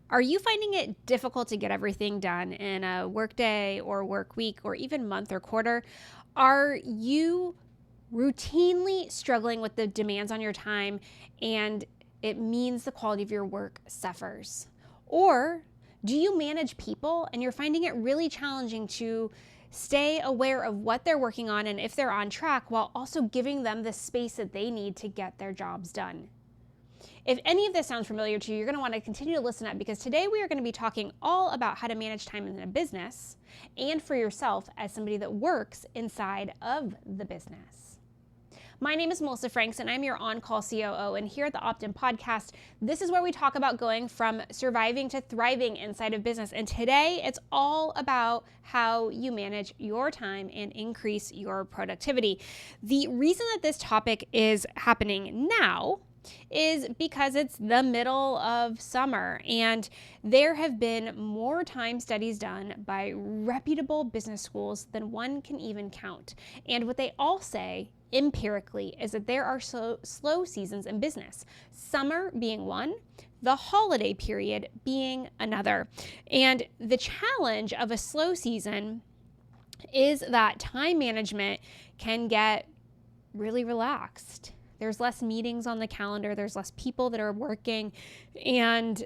Are you finding it difficult to get everything done in a workday or work week or even month or quarter? Are you routinely struggling with the demands on your time and it means the quality of your work suffers? Or do you manage people and you're finding it really challenging to stay aware of what they're working on and if they're on track while also giving them the space that they need to get their jobs done? If any of this sounds familiar to you, you're going to want to continue to listen up, because today we are going to be talking all about how to manage time in a business and for yourself as somebody that works inside of the business. My name is Melissa Franks, and I'm your on-call COO. And here at the Opt-in Podcast, this is where we talk about going from surviving to thriving inside of business. And today, it's all about how you manage your time and increase your productivity. The reason that this topic is happening now is because it's the middle of summer, and there have been more time studies done by reputable business schools than one can even count. And what they all say empirically is that there are slow seasons in business, summer being one, the holiday period being another. And the challenge of a slow season is that time management can get really relaxed. There's less meetings on the calendar, there's less people that are working, and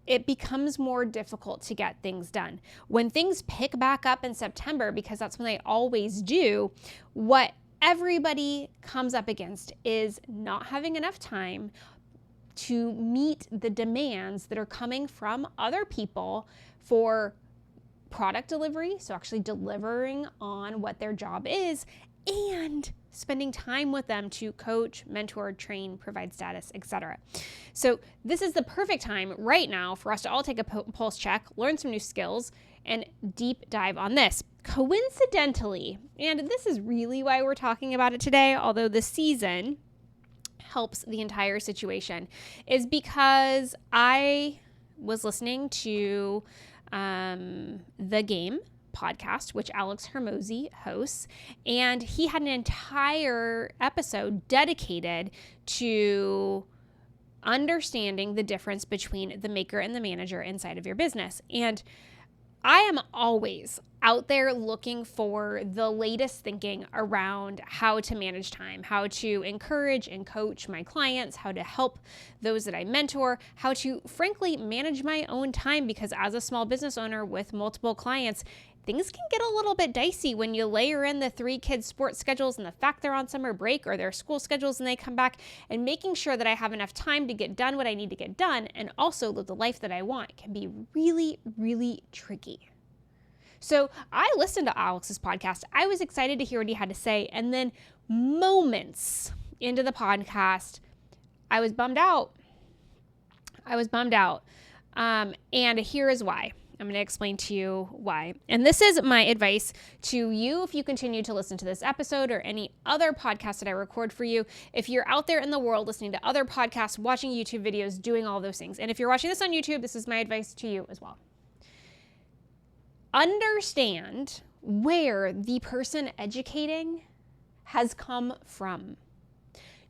it becomes more difficult to get things done. When things pick back up in September, because that's when they always do, what everybody comes up against is not having enough time to meet the demands that are coming from other people for product delivery, so actually delivering on what their job is, and spending time with them to coach, mentor, train, provide status, etc. So this is the perfect time right now for us to all take a pulse check, learn some new skills, and deep dive on this. Coincidentally, and this is really why we're talking about it today, although the season helps the entire situation, is because I was listening to The Game podcast, which Alex Hormozi hosts, and he had an entire episode dedicated to understanding the difference between the maker and the manager inside of your business. And I am always out there looking for the latest thinking around how to manage time, how to encourage and coach my clients, how to help those that I mentor, how to frankly manage my own time, because as a small business owner with multiple clients, things can get a little bit dicey when you layer in the 3 kids' sports schedules and the fact they're on summer break or their school schedules and they come back, and making sure that I have enough time to get done what I need to get done and also live the life that I want can be really, really tricky. So I listened to Alex's podcast. I was excited to hear what he had to say. And then moments into the podcast, I was bummed out. And here is why. I'm going to explain to you why. And this is my advice to you if you continue to listen to this episode or any other podcast that I record for you. If you're out there in the world listening to other podcasts, watching YouTube videos, doing all those things. And if you're watching this on YouTube, this is my advice to you as well. Understand where the person educating has come from.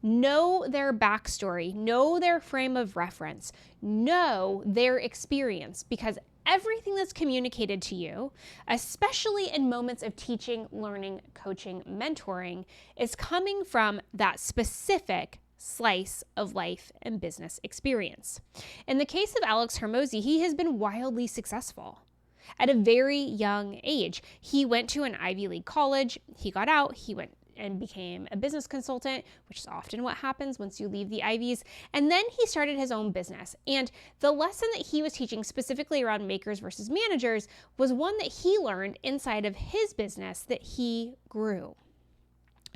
Know their backstory, know their frame of reference, know their experience, because everything that's communicated to you, especially in moments of teaching, learning, coaching, mentoring, is coming from that specific slice of life and business experience. In the case of Alex Hormozi, he has been wildly successful. At a very young age, he went to an Ivy League college, he got out, he went and became a business consultant, which is often what happens once you leave the Ivies. And then he started his own business. And the lesson that he was teaching specifically around makers versus managers was one that he learned inside of his business that he grew.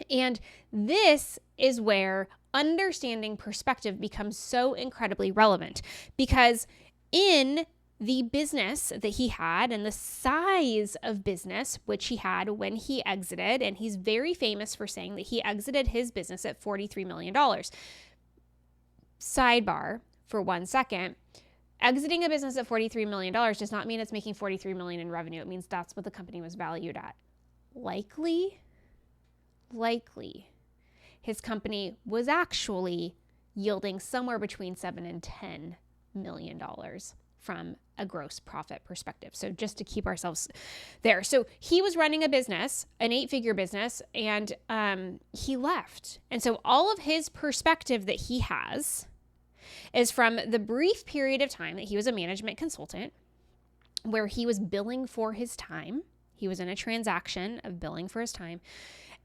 And this is where understanding perspective becomes so incredibly relevant, because in the business that he had and the size of business which he had when he exited, and he's very famous for saying that he exited his business at $43 million. Sidebar for 1 second. Exiting a business at $43 million does not mean it's making $43 million in revenue. It means that's what the company was valued at. Likely, his company was actually yielding somewhere between $7 and $10 million from a gross profit perspective. So just to keep ourselves there. So he was running a business, an 8-figure business, and he left. And so all of his perspective that he has is from the brief period of time that he was a management consultant, where he was billing for his time. He was in a transaction of billing for his time,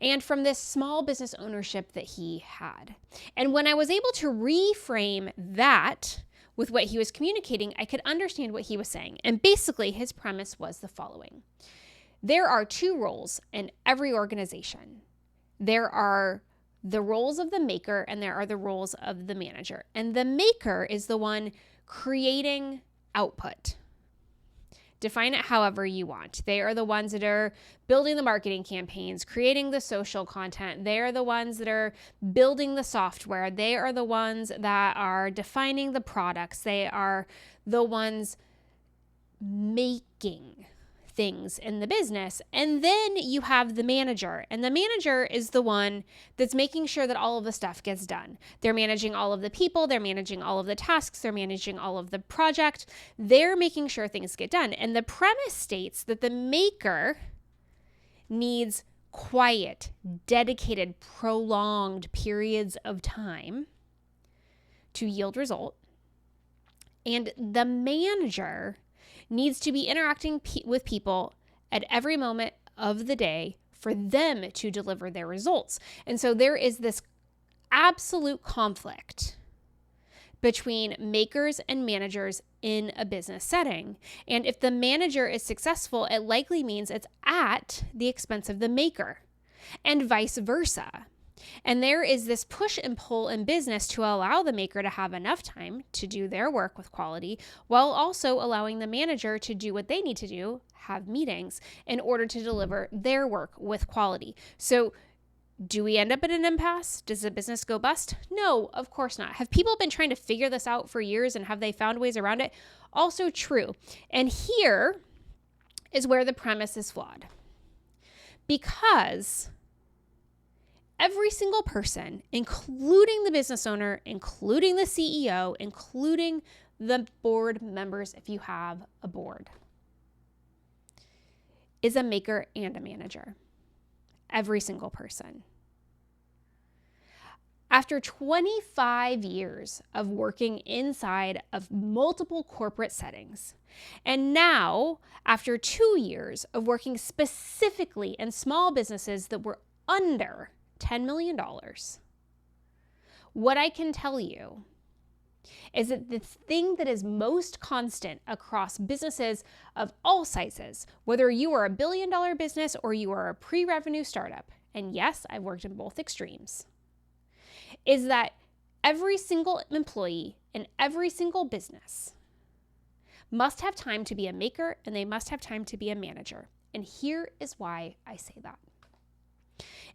and from this small business ownership that he had. And when I was able to reframe that with what he was communicating, I could understand what he was saying. And basically, his premise was the following. There are 2 roles in every organization. There are the roles of the maker, and there are the roles of the manager. And the maker is the one creating output. Define it however you want. They are the ones that are building the marketing campaigns, creating the social content. They are the ones that are building the software. They are the ones that are defining the products. They are the ones making things in the business. And then you have the manager, and the manager is the one that's making sure that all of the stuff gets done. They're managing all of the people, they're managing all of the tasks, they're managing all of the project. They're making sure things get done. And the premise states that the maker needs quiet, dedicated, prolonged periods of time to yield result. And the manager needs to be interacting with people at every moment of the day for them to deliver their results. And so there is this absolute conflict between makers and managers in a business setting. And if the manager is successful, it likely means it's at the expense of the maker, and vice versa. And there is this push and pull in business to allow the maker to have enough time to do their work with quality, while also allowing the manager to do what they need to do, have meetings, in order to deliver their work with quality. So do we end up at an impasse? Does the business go bust? No, of course not. Have people been trying to figure this out for years, and have they found ways around it? Also true. And here is where the premise is flawed. Because every single person, including the business owner, including the CEO, including the board members, if you have a board, is a maker and a manager. Every single person. After 25 years of working inside of multiple corporate settings, and now after 2 years of working specifically in small businesses that were under $10 million, what I can tell you is that the thing that is most constant across businesses of all sizes, whether you are a billion-dollar business or you are a pre-revenue startup, and yes, I've worked in both extremes, is that every single employee in every single business must have time to be a maker, and they must have time to be a manager. And here is why I say that.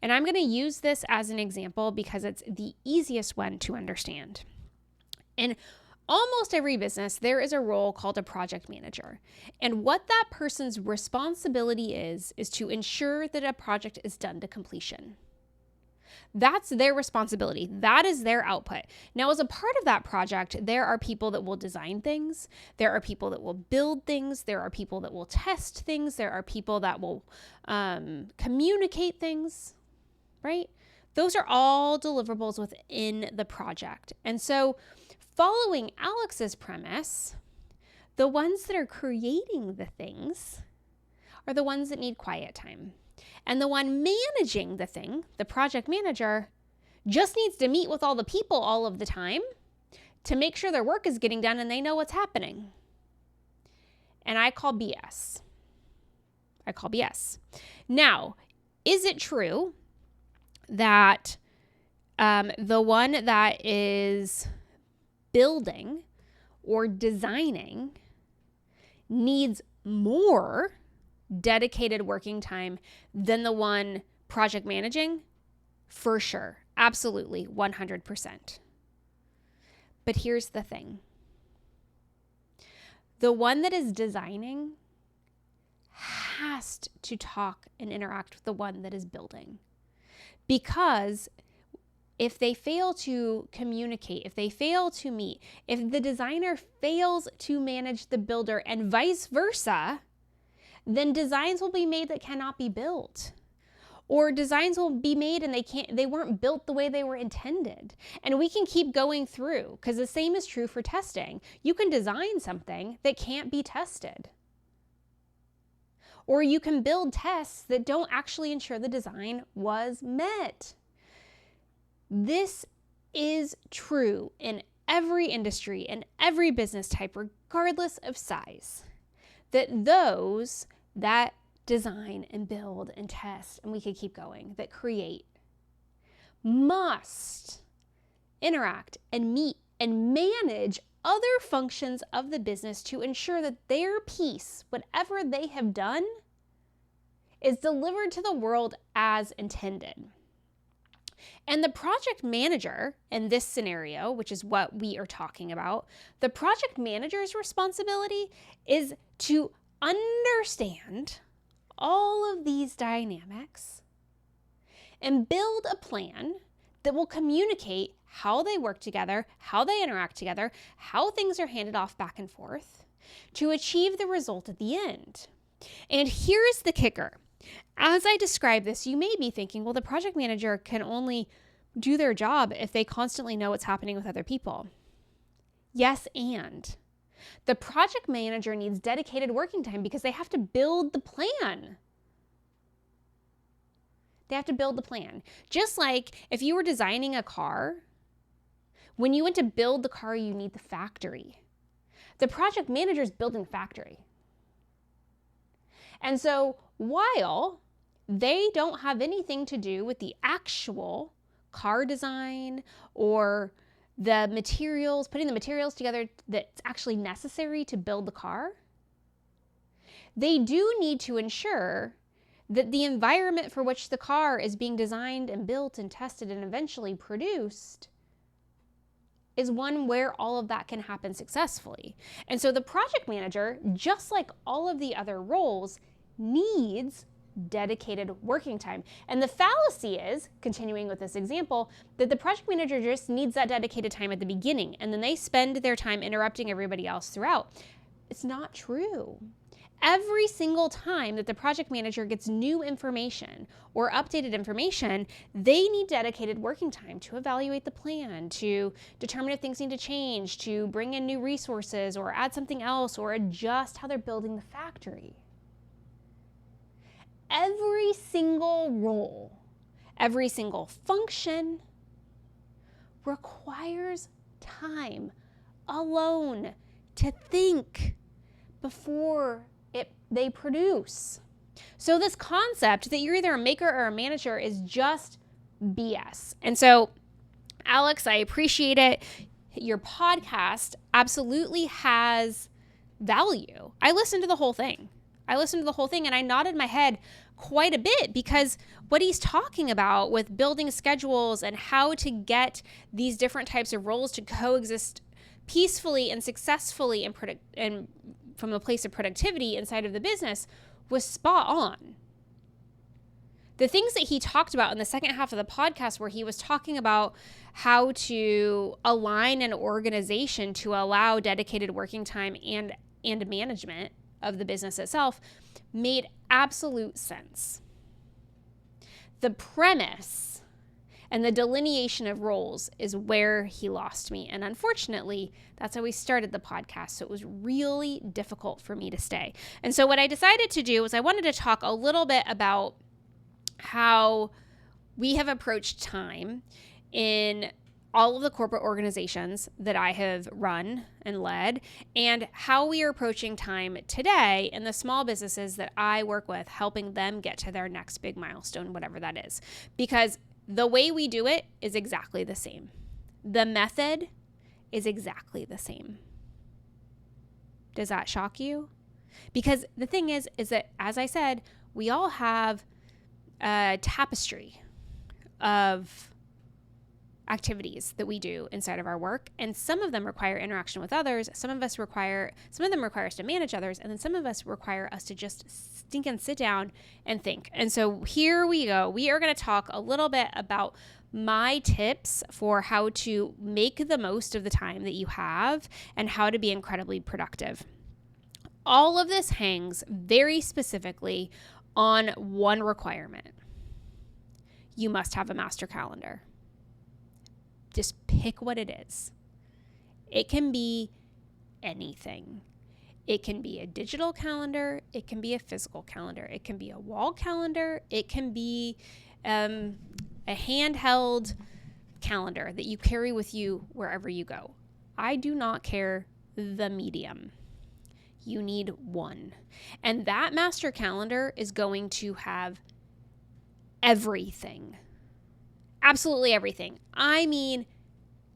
And I'm going to use this as an example because it's the easiest one to understand. In almost every business, there is a role called a project manager. And what that person's responsibility is to ensure that a project is done to completion. That's their responsibility. That is their output. Now, as a part of that project, there are people that will design things. There are people that will build things. There are people that will test things. There are people that will communicate things, right? Those are all deliverables within the project. And so following Alex's premise, the ones that are creating the things are the ones that need quiet time. And the one managing the thing, the project manager, just needs to meet with all the people all of the time to make sure their work is getting done and they know what's happening. And I call BS. Now, is it true that the one that is building or designing needs more dedicated working time than the one project managing? For sure. Absolutely. 100%. But here's the thing. The one that is designing has to talk and interact with the one that is building. Because if they fail to communicate, if they fail to meet, if the designer fails to manage the builder and vice versa, then designs will be made that cannot be built. Or designs will be made and they weren't built the way they were intended. And we can keep going through, because the same is true for testing. You can design something that can't be tested. Or you can build tests that don't actually ensure the design was met. This is true in every industry and every business type, regardless of size, that those that design and build and test, and we could keep going, that create, must interact and meet and manage other functions of the business to ensure that their piece, whatever they have done, is delivered to the world as intended. And the project manager in this scenario, which is what we are talking about, the project manager's responsibility is to understand all of these dynamics and build a plan that will communicate how they work together, how they interact together, how things are handed off back and forth to achieve the result at the end. And here's the kicker. As I describe this, you may be thinking, well, the project manager can only do their job if they constantly know what's happening with other people. Yes, and the project manager needs dedicated working time because they have to build the plan. They have to build the plan. Just like if you were designing a car, when you went to build the car, you need the factory. The project manager is building the factory. And so while they don't have anything to do with the actual car design or the materials, putting the materials together that's actually necessary to build the car, they do need to ensure that the environment for which the car is being designed and built and tested and eventually produced is one where all of that can happen successfully. And so the project manager, just like all of the other roles, needs dedicated working time. And the fallacy is, continuing with this example, that the project manager just needs that dedicated time at the beginning and then they spend their time interrupting everybody else throughout. It's not true. Every single time that the project manager gets new information or updated information, they need dedicated working time to evaluate the plan, to determine if things need to change, to bring in new resources or add something else or adjust how they're building the factory. Every single role, every single function requires time alone to think before they produce. So this concept that you're either a maker or a manager is just BS. And so, Alex, I appreciate it. Your podcast absolutely has value. I listened to the whole thing and I nodded my head quite a bit because what he's talking about with building schedules and how to get these different types of roles to coexist peacefully and successfully and from a place of productivity inside of the business was spot on. The things that he talked about in the second half of the podcast where he was talking about how to align an organization to allow dedicated working time and management of the business itself made absolute sense. The premise and the delineation of roles is where he lost me. And unfortunately, that's how we started the podcast. So it was really difficult for me to stay. And so what I decided to do was I wanted to talk a little bit about how we have approached time in all of the corporate organizations that I have run and led, and how we are approaching time today in the small businesses that I work with, helping them get to their next big milestone, whatever that is. Because the way we do it is exactly the same. The method is exactly the same. Does that shock you? Because the thing is that, as I said, we all have a tapestry of activities that we do inside of our work, and some of them require interaction with others. Some of them require us to manage others, and then some of us require us to just stink and sit down and think. And so here we go. We are going to talk a little bit about my tips for how to make the most of the time that you have and how to be incredibly productive. All of this hangs very specifically on one requirement. You must have a master calendar. Just pick what it is. It can be anything. It can be a digital calendar. It can be a physical calendar. It can be a wall calendar. It can be a handheld calendar that you carry with you wherever you go. I do not care the medium. You need one. And that master calendar is going to have everything. Absolutely everything. I mean,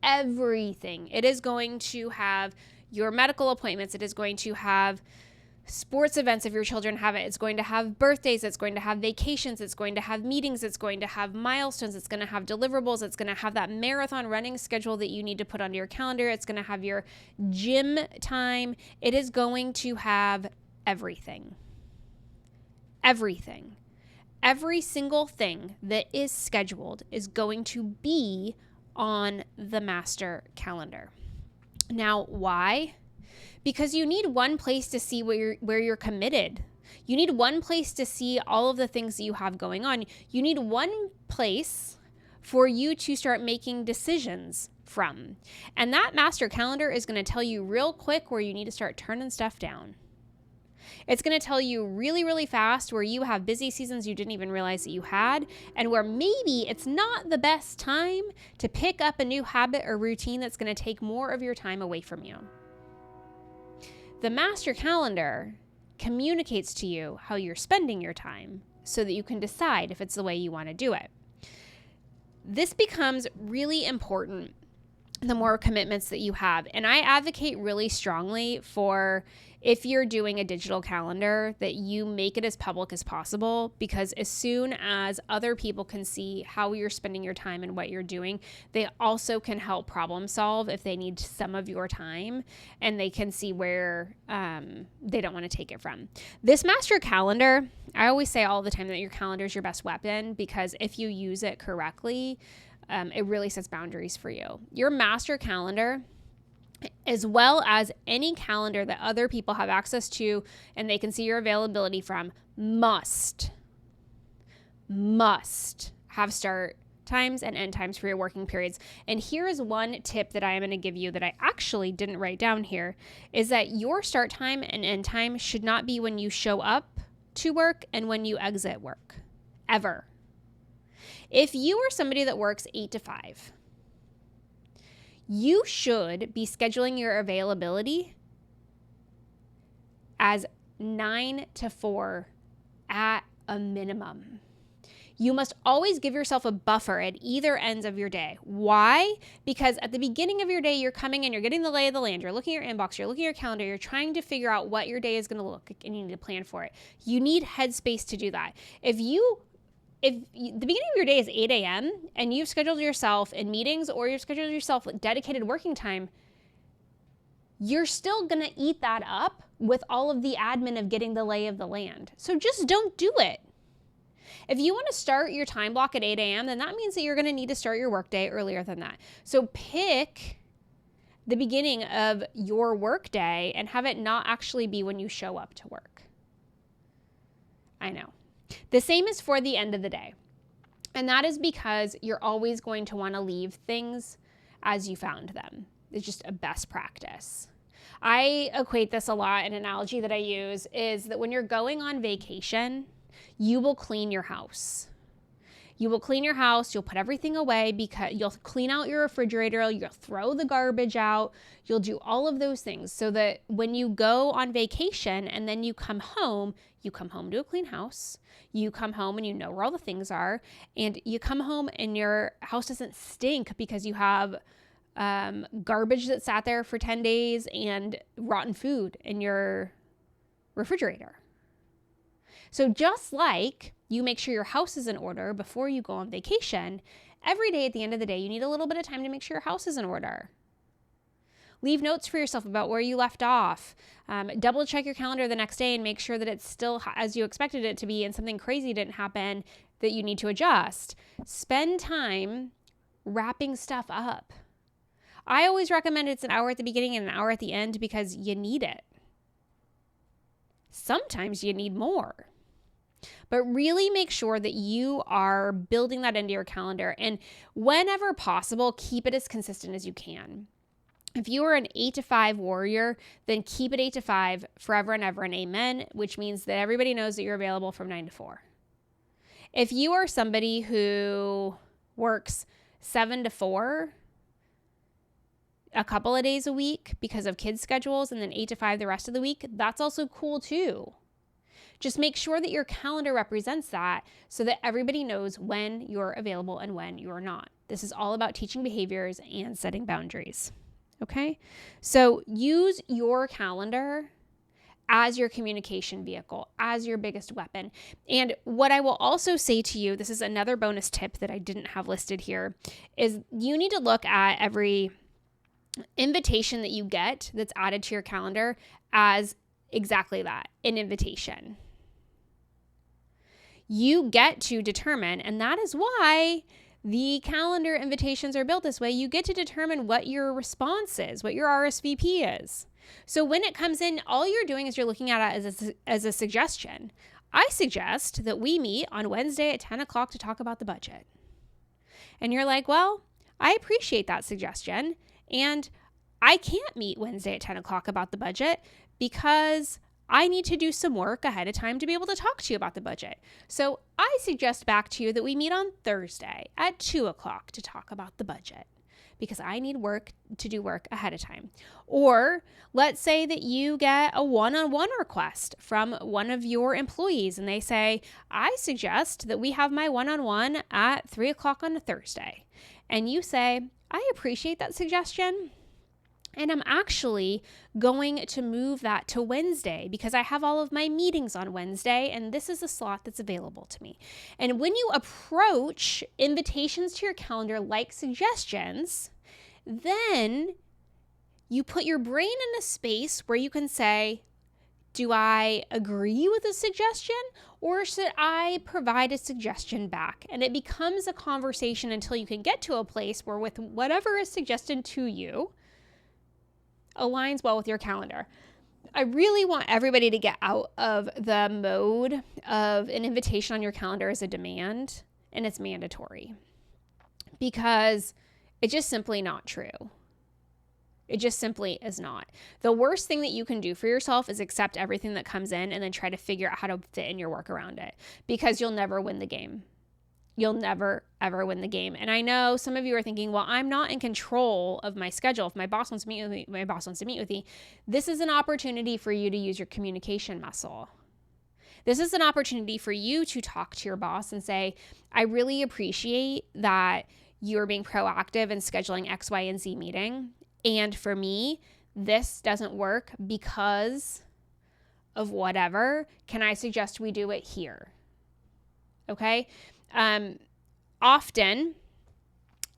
everything. It is going to have your medical appointments. It is going to have sports events if your children have it. It's going to have birthdays. It's going to have vacations. It's going to have meetings. It's going to have milestones. It's going to have deliverables. It's going to have that marathon running schedule that you need to put onto your calendar. It's going to have your gym time. It is going to have everything. Everything. Every single thing that is scheduled is going to be on the master calendar. Now, why? Because you need one place to see where you're committed. You need one place to see all of the things that you have going on. You need one place for you to start making decisions from. And that master calendar is going to tell you real quick where you need to start turning stuff down. It's going to tell you really, really fast where you have busy seasons you didn't even realize that you had, and where maybe it's not the best time to pick up a new habit or routine that's going to take more of your time away from you. The master calendar communicates to you how you're spending your time so that you can decide if it's the way you want to do it. This becomes really important the more commitments that you have. And I advocate really strongly for, if you're doing a digital calendar, that you make it as public as possible, because as soon as other people can see how you're spending your time and what you're doing, they also can help problem solve if they need some of your time, and they can see where they don't want to take it from. This master calendar, I always say all the time that your calendar is your best weapon, because if you use it correctly, it really sets boundaries for you. Your master calendar, as well as any calendar that other people have access to and they can see your availability from, must have start times and end times for your working periods. And here is one tip that I am going to give you that I actually didn't write down here, is that your start time and end time should not be when you show up to work and when you exit work, ever. If you are somebody that works 8 to 5, you should be scheduling your availability as 9 to 4 at a minimum. You must always give yourself a buffer at either ends of your day. Why? Because at the beginning of your day, you're coming in, you're getting the lay of the land, you're looking at your inbox, you're looking at your calendar, you're trying to figure out what your day is going to look like, and you need to plan for it. You need headspace to do that. If the beginning of your day is 8 a.m. and you've scheduled yourself in meetings, or you've scheduled yourself with dedicated working time, you're still going to eat that up with all of the admin of getting the lay of the land. So just don't do it. If you want to start your time block at 8 a.m., then that means that you're going to need to start your workday earlier than that. So pick the beginning of your workday and have it not actually be when you show up to work. I know. The same is for the end of the day. And that is because you're always going to want to leave things as you found them. It's just a best practice. I equate this a lot. An analogy that I use is that when you're going on vacation, you will clean your house. You will clean your house. You'll put everything away, because you'll clean out your refrigerator. You'll throw the garbage out. You'll do all of those things so that when you go on vacation and then you come home to a clean house. You come home and you know where all the things are, and you come home and your house doesn't stink because you have garbage that sat there for 10 days and rotten food in your refrigerator. So just like you make sure your house is in order before you go on vacation, Every day at the end of the day, you need a little bit of time to make sure your house is in order. Leave notes for yourself about where you left off. Double check your calendar the next day and make sure that it's still as you expected it to be and something crazy didn't happen that you need to adjust. Spend time wrapping stuff up. I always recommend it's an hour at the beginning and an hour at the end because you need it. Sometimes you need more. But really make sure that you are building that into your calendar, and whenever possible, keep it as consistent as you can. If you are an 8 to 5 warrior, then keep it 8 to 5 forever and ever and amen, which means that everybody knows that you're available from 9 to 4. If you are somebody who works 7 to 4 a couple of days a week because of kids' schedules and then 8 to 5 the rest of the week, that's also cool too. Just make sure that your calendar represents that so that everybody knows when you're available and when you're not. This is all about teaching behaviors and setting boundaries. Okay? So use your calendar as your communication vehicle, as your biggest weapon. And what I will also say to you, this is another bonus tip that I didn't have listed here, is you need to look at every invitation that you get that's added to your calendar as exactly that, an invitation. You get to determine, and that is why the calendar invitations are built this way. You get to determine what your response is, what your RSVP is. So when it comes in, all you're doing is you're looking at it as a suggestion. I suggest that we meet on Wednesday at 10 o'clock to talk about the budget. And you're like, well, I appreciate that suggestion. And I can't meet Wednesday at 10 o'clock about the budget because I need to do some work ahead of time to be able to talk to you about the budget. So I suggest back to you that we meet on Thursday at 2 o'clock to talk about the budget because I need to do work ahead of time. Or let's say that you get a one-on-one request from one of your employees and they say, I suggest that we have my one-on-one at 3 o'clock on a Thursday. And you say, I appreciate that suggestion. And I'm actually going to move that to Wednesday because I have all of my meetings on Wednesday and this is a slot that's available to me. And when you approach invitations to your calendar like suggestions, then you put your brain in a space where you can say, do I agree with a suggestion or should I provide a suggestion back? And it becomes a conversation until you can get to a place where with whatever is suggested to you, aligns well with your calendar. I really want everybody to get out of the mode of an invitation on your calendar as a demand and it's mandatory because it's just simply not true. It just simply is not. The worst thing that you can do for yourself is accept everything that comes in and then try to figure out how to fit in your work around it because you'll never win the game. You'll never, ever win the game. And I know some of you are thinking, well, I'm not in control of my schedule. If my boss wants to meet with me, my boss wants to meet with me. This is an opportunity for you to use your communication muscle. This is an opportunity for you to talk to your boss and say, I really appreciate that you're being proactive in scheduling X, Y, and Z meeting. And for me, this doesn't work because of whatever. Can I suggest we do it here? Okay? Often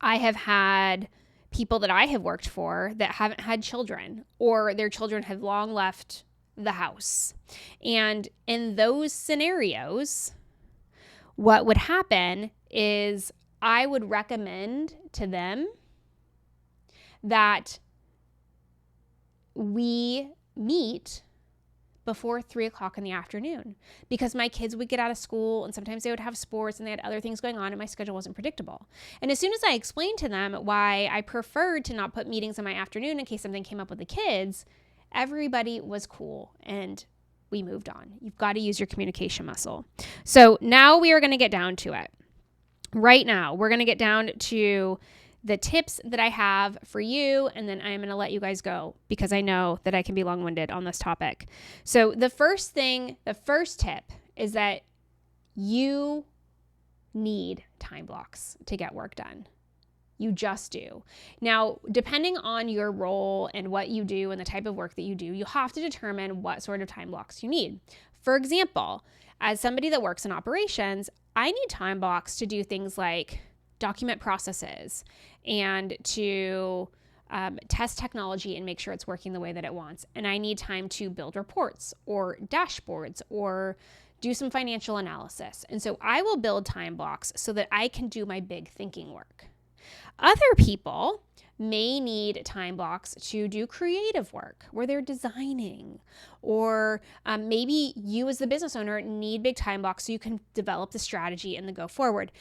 I have had people that I have worked for that haven't had children or their children have long left the house. And in those scenarios, what would happen is I would recommend to them that we meet before 3 o'clock in the afternoon because my kids would get out of school and sometimes they would have sports and they had other things going on and my schedule wasn't predictable. And as soon as I explained to them why I preferred to not put meetings in my afternoon in case something came up with the kids, everybody was cool and we moved on. You've got to use your communication muscle. So now we are going to get down to it. Right now, we're going to get down to the tips that I have for you, and then I'm going to let you guys go because I know that I can be long-winded on this topic. So the first tip is that you need time blocks to get work done. You just do. Now, depending on your role and what you do and the type of work that you do, you have to determine what sort of time blocks you need. For example, as somebody that works in operations, I need time blocks to do things like document processes and to test technology and make sure it's working the way that it wants. And I need time to build reports or dashboards or do some financial analysis. And so I will build time blocks so that I can do my big thinking work. Other people may need time blocks to do creative work where they're designing, or maybe you as the business owner need big time blocks so you can develop the strategy and then go forward.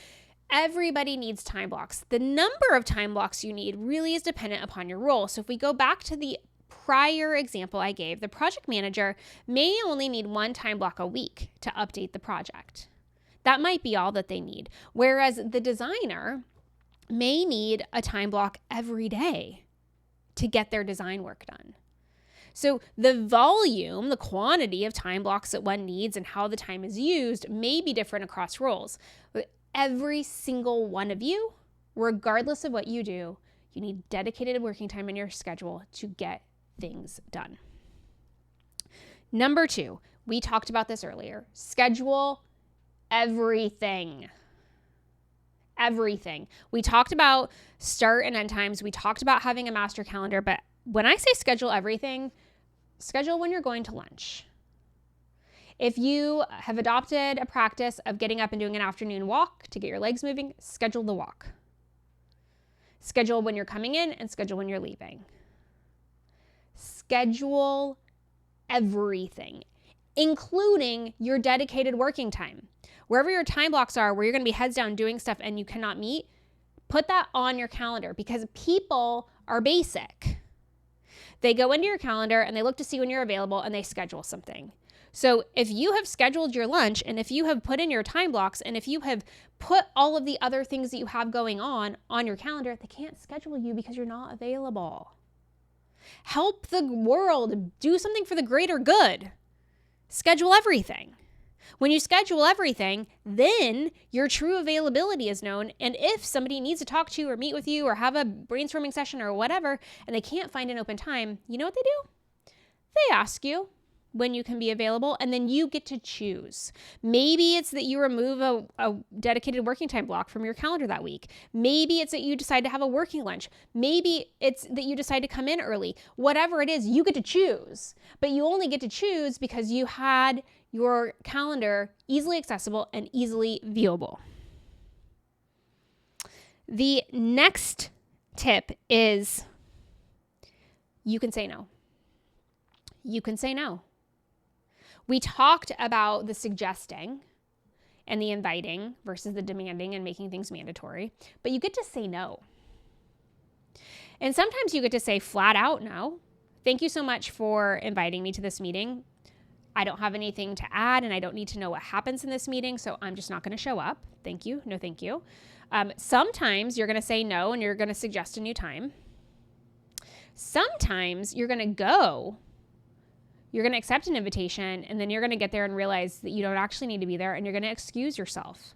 Everybody needs time blocks. The number of time blocks you need really is dependent upon your role. So if we go back to the prior example I gave, the project manager may only need one time block a week to update the project. That might be all that they need. Whereas the designer may need a time block every day to get their design work done. So the volume, the quantity of time blocks that one needs and how the time is used may be different across roles. But every single one of you, regardless of what you do, you need dedicated working time in your schedule to get things done. Number 2, we talked about this earlier. Schedule everything. Everything. We talked about start and end times. We talked about having a master calendar, but when I say schedule everything, schedule when you're going to lunch. If you have adopted a practice of getting up and doing an afternoon walk to get your legs moving, schedule the walk. Schedule when you're coming in and schedule when you're leaving. Schedule everything, including your dedicated working time. Wherever your time blocks are, where you're going to be heads down doing stuff and you cannot meet, put that on your calendar, because people are basic. They go into your calendar and they look to see when you're available and they schedule something. So if you have scheduled your lunch and if you have put in your time blocks and if you have put all of the other things that you have going on your calendar, they can't schedule you because you're not available. Help the world, do something for the greater good. Schedule everything. When you schedule everything, then your true availability is known. And if somebody needs to talk to you or meet with you or have a brainstorming session or whatever, and they can't find an open time, you know what they do? They ask you when you can be available, and then you get to choose. Maybe it's that you remove a dedicated working time block from your calendar that week. Maybe it's that you decide to have a working lunch. Maybe it's that you decide to come in early. Whatever it is, you get to choose. But you only get to choose because you had your calendar easily accessible and easily viewable. The next tip is you can say no. You can say no. We talked about the suggesting and the inviting versus the demanding and making things mandatory, but you get to say no. And sometimes you get to say flat out no. Thank you so much for inviting me to this meeting. I don't have anything to add and I don't need to know what happens in this meeting, so I'm just not going to show up. Thank you. No, thank you. Sometimes you're going to say no and you're going to suggest a new time. Sometimes you're going to go. You're going to accept an invitation and then you're going to get there and realize that you don't actually need to be there and you're going to excuse yourself.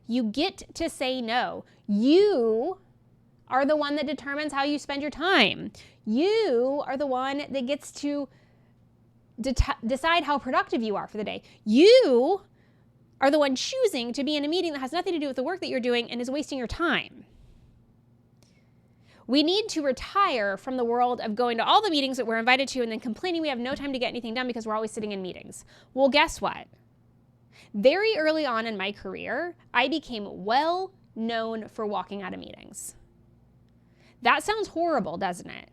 You get to say no. You are the one that determines how you spend your time. You are the one that gets to decide how productive you are for the day. You are the one choosing to be in a meeting that has nothing to do with the work that you're doing and is wasting your time. We need to retire from the world of going to all the meetings that we're invited to and then complaining we have no time to get anything done because we're always sitting in meetings. Well, guess what? Very early on in my career, I became well known for walking out of meetings. That sounds horrible, doesn't it?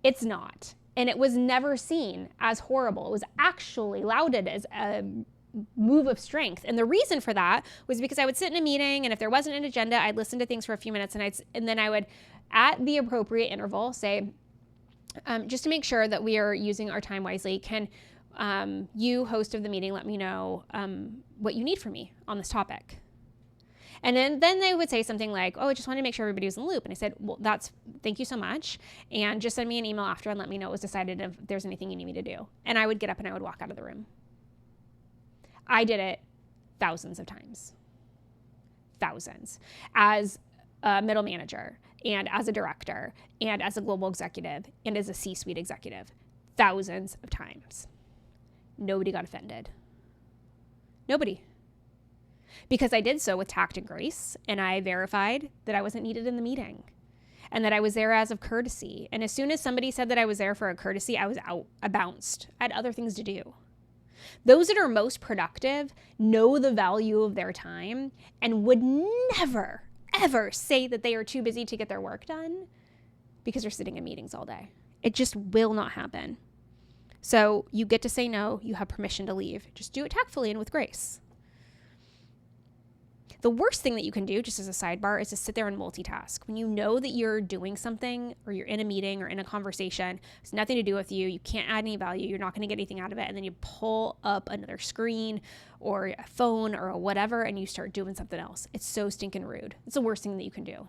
It's not. And it was never seen as horrible. It was actually lauded as a move of strength. And the reason for that was because I would sit in a meeting and if there wasn't an agenda, I'd listen to things for a few minutes and then I would, at the appropriate interval, say, just to make sure that we are using our time wisely, can you, host of the meeting, let me know what you need from me on this topic? And then they would say something like, oh, I just wanted to make sure everybody was in the loop. And I said, well, thank you so much. And just send me an email after and let me know it was decided if there's anything you need me to do. And I would get up and I would walk out of the room. I did it thousands of times. Thousands. As a middle manager and as a director and as a global executive and as a C-suite executive. Thousands of times. Nobody got offended. Nobody. because I did so with tact and grace, and I verified that I wasn't needed in the meeting and that I was there as of courtesy. And as soon as somebody said that I was there for a courtesy, I was out. I bounced. I had other things to do. Those that are most productive know the value of their time and would never, ever say that they are too busy to get their work done because they're sitting in meetings all day. It just will not happen. So you get to say no. You have permission to leave. Just do it tactfully and with grace. The worst thing that you can do, just as a sidebar, is to sit there and multitask. When you know that you're doing something or you're in a meeting or in a conversation, it's nothing to do with you, you can't add any value, you're not going to get anything out of it, and then you pull up another screen or a phone or a whatever and you start doing something else. It's so stinking rude. It's the worst thing that you can do.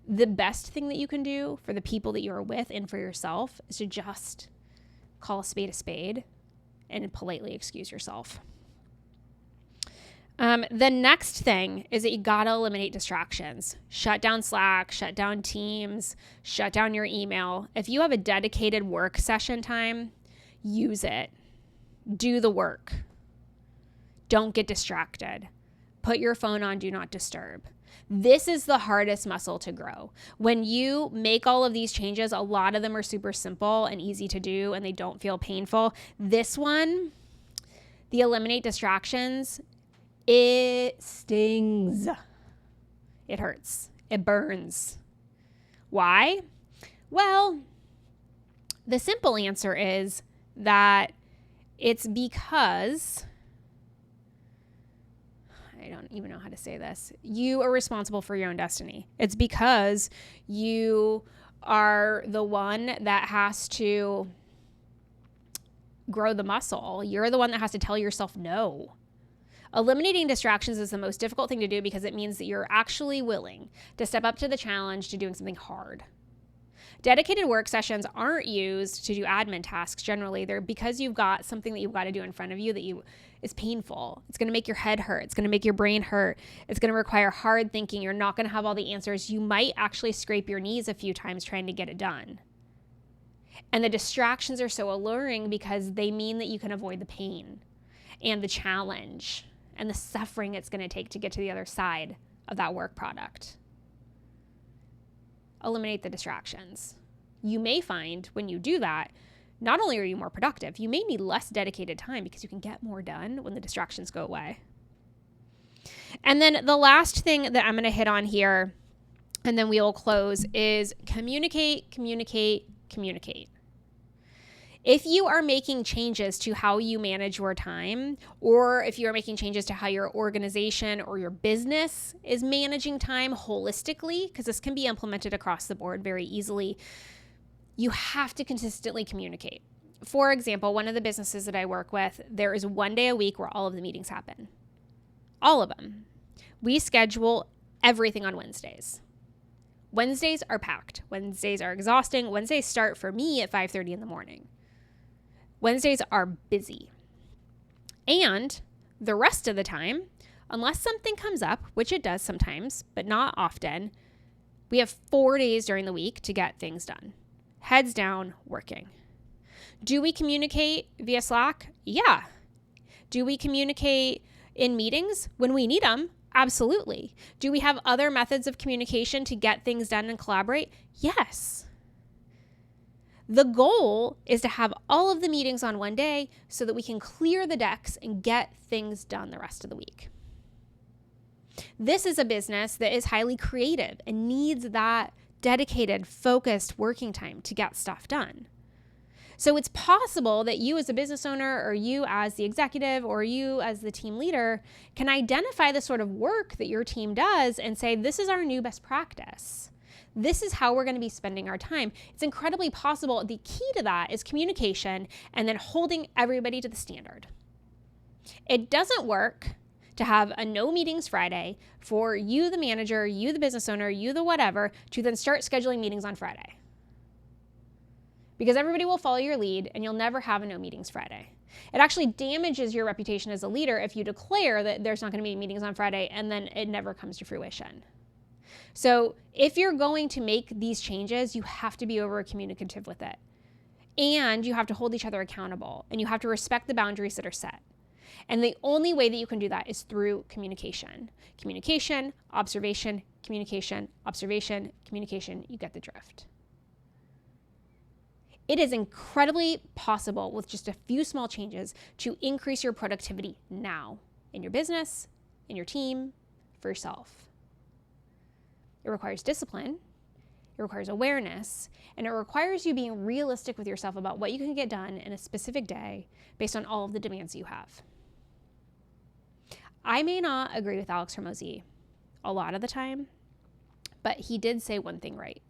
The best thing that you can do for the people that you're with and for yourself is to just call a spade and politely excuse yourself. The next thing is that you gotta eliminate distractions. Shut down Slack, shut down Teams, shut down your email. If you have a dedicated work session time, use it. Do the work. Don't get distracted. Put your phone on Do Not Disturb. This is the hardest muscle to grow. When you make all of these changes, a lot of them are super simple and easy to do and they don't feel painful. This one, the eliminate distractions, it stings. It hurts. It burns. Why? Well, the simple answer is that it's because, I don't even know how to say this, you are responsible for your own destiny. It's because you are the one that has to grow the muscle. You're the one that has to tell yourself no. Eliminating distractions is the most difficult thing to do because it means that you're actually willing to step up to the challenge to doing something hard. Dedicated work sessions aren't used to do admin tasks generally. They're because you've got something that you've got to do in front of you that is painful. It's going to make your head hurt. It's going to make your brain hurt. It's going to require hard thinking. You're not going to have all the answers. You might actually scrape your knees a few times trying to get it done. And the distractions are so alluring because they mean that you can avoid the pain and the challenge and the suffering it's going to take to get to the other side of that work product. Eliminate the distractions. You may find when you do that, not only are you more productive, you may need less dedicated time because you can get more done when the distractions go away. And then the last thing that I'm going to hit on here, and then we will close, is communicate, communicate, communicate. If you are making changes to how you manage your time, or if you are making changes to how your organization or your business is managing time holistically, because this can be implemented across the board very easily, you have to consistently communicate. For example, one of the businesses that I work with, there is one day a week where all of the meetings happen. All of them. We schedule everything on Wednesdays. Wednesdays are packed. Wednesdays are exhausting. Wednesdays start for me at 5:30 in the morning. Wednesdays are busy. And the rest of the time, unless something comes up, which it does sometimes, but not often, we have 4 days during the week to get things done. Heads down, working. Do we communicate via Slack? Yeah. Do we communicate in meetings when we need them? Absolutely. Do we have other methods of communication to get things done and collaborate? Yes. The goal is to have all of the meetings on one day so that we can clear the decks and get things done the rest of the week. This is a business that is highly creative and needs that dedicated, focused working time to get stuff done. So it's possible that you as a business owner or you as the executive or you as the team leader can identify the sort of work that your team does and say, this is our new best practice. This is how we're going to be spending our time. It's incredibly possible. The key to that is communication and then holding everybody to the standard. It doesn't work to have a no meetings Friday for you, the manager, you, the business owner, you, the whatever, to then start scheduling meetings on Friday. Because everybody will follow your lead and you'll never have a no meetings Friday. It actually damages your reputation as a leader if you declare that there's not going to be meetings on Friday and then it never comes to fruition. So if you're going to make these changes, you have to be over communicative with it. And you have to hold each other accountable and you have to respect the boundaries that are set. And the only way that you can do that is through communication. Communication, observation, communication, observation, communication. You get the drift. It is incredibly possible with just a few small changes to increase your productivity now in your business, in your team, for yourself. It requires discipline, it requires awareness, and it requires you being realistic with yourself about what you can get done in a specific day based on all of the demands you have. I may not agree with Alex Hormozi a lot of the time, but he did say one thing right,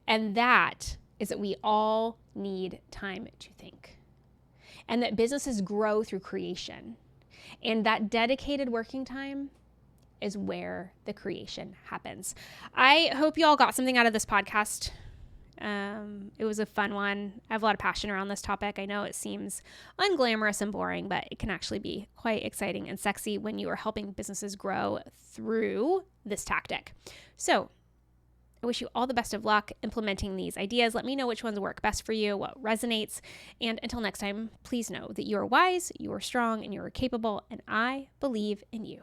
and that is that we all need time to think, and that businesses grow through creation, and that dedicated working time is where the creation happens. I hope you all got something out of this podcast. It was a fun one. I have a lot of passion around this topic. I know it seems unglamorous and boring, but it can actually be quite exciting and sexy when you are helping businesses grow through this tactic. So I wish you all the best of luck implementing these ideas. Let me know which ones work best for you, what resonates. And until next time, please know that you are wise, you are strong, and you are capable, and I believe in you.